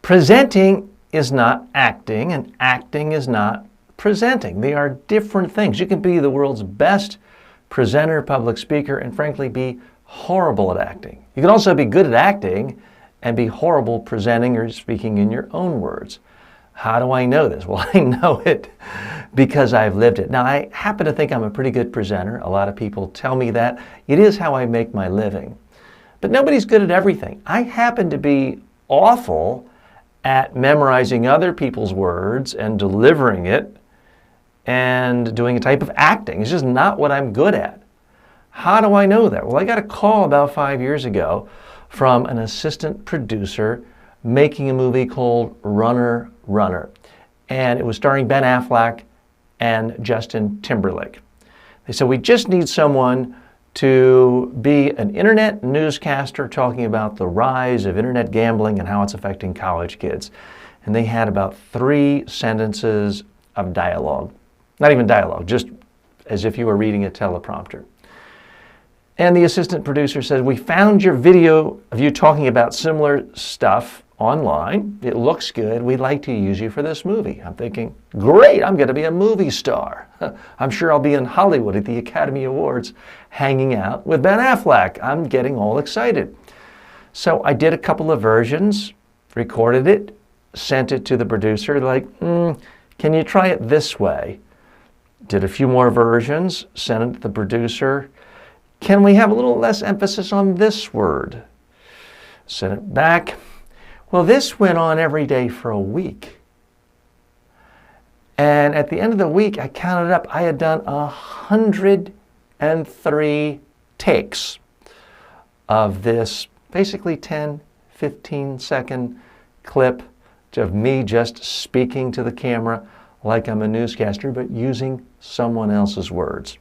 Presenting is not acting, and acting is not presenting. They are different things. You can be the world's best presenter, public speaker, and frankly be horrible at acting. You can also be good at acting and be horrible presenting or speaking in your own words. How do I know this? Well, I know it because I've lived it. Now, I happen to think I'm a pretty good presenter. A lot of people tell me that. It is how I make my living. But nobody's good at everything. I happen to be awful at memorizing other people's words and delivering it and doing a type of acting. It's just not what I'm good at. How do I know that? Well, I got a call about 5 years ago from an assistant producer making a movie called Runner, Runner. And it was starring Ben Affleck and Justin Timberlake. They said, we just need someone to be an internet newscaster talking about the rise of internet gambling and how it's affecting college kids. And they had about 3 sentences of dialogue. Not even dialogue, just as if you were reading a teleprompter. And the assistant producer said, we found your video of you talking about similar stuff online. It looks good. We'd like to use you for this movie. I'm thinking, great, I'm going to be a movie star. I'm sure I'll be in Hollywood at the Academy Awards hanging out with Ben Affleck. I'm getting all excited. So I did a couple of versions, recorded it, sent it to the producer, like, can you try it this way? Did a few more versions, sent it to the producer. Can we have a little less emphasis on this word? Sent it back. Well, this went on every day for a week. And at the end of the week, I counted up, I had done 103 takes of this basically 10, 15-second clip of me just speaking to the camera like I'm a newscaster, but using someone else's words.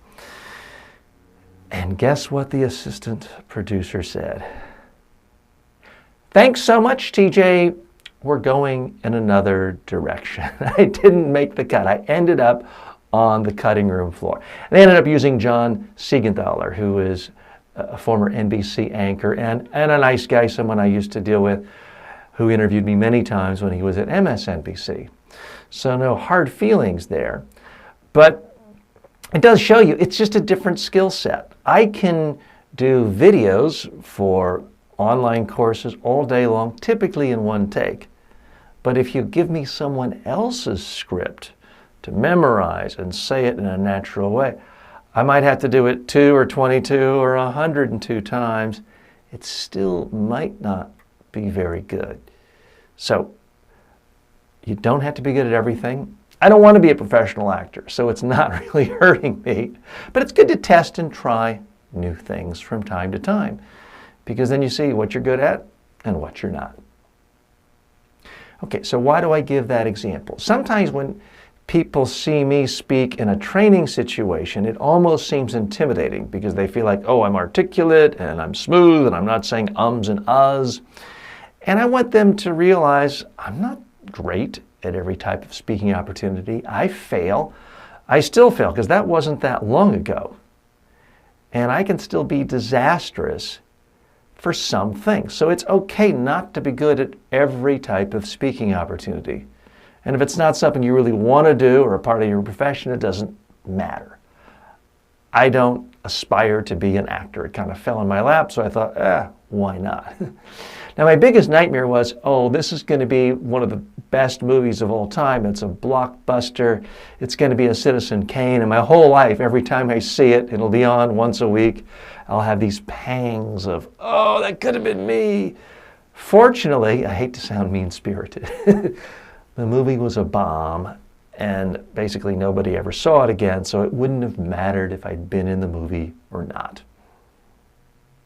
And guess what the assistant producer said? Thanks so much, TJ. We're going in another direction. I didn't make the cut. I ended up on the cutting room floor. They ended up using John Siegenthaler, who is a former NBC anchor and a nice guy, someone I used to deal with, who interviewed me many times when he was at MSNBC. So no hard feelings there. But it does show you it's just a different skill set. I can do videos for online courses all day long, typically in one take. But if you give me someone else's script to memorize and say it in a natural way, I might have to do it 2 or 22 or 102 times. It still might not be very good. So you don't have to be good at everything. I don't want to be a professional actor, so it's not really hurting me. But it's good to test and try new things from time to time, because then you see what you're good at and what you're not. Okay, so why do I give that example? Sometimes when people see me speak in a training situation, it almost seems intimidating because they feel like, oh, I'm articulate and I'm smooth and I'm not saying ums and uhs. And I want them to realize I'm not great at every type of speaking opportunity. I fail. I still fail because that wasn't that long ago. And I can still be disastrous for some things. So it's okay not to be good at every type of speaking opportunity. And if it's not something you really want to do or a part of your profession, it doesn't matter. I don't aspire to be an actor. It kind of fell in my lap, so I thought, why not? Now, my biggest nightmare was, oh, this is going to be one of the best movies of all time. It's a blockbuster. It's going to be a Citizen Kane. And my whole life, every time I see it, it'll be on once a week. I'll have these pangs of, oh, that could have been me. Fortunately, I hate to sound mean-spirited, the movie was a bomb, and basically nobody ever saw it again, so it wouldn't have mattered if I'd been in the movie or not.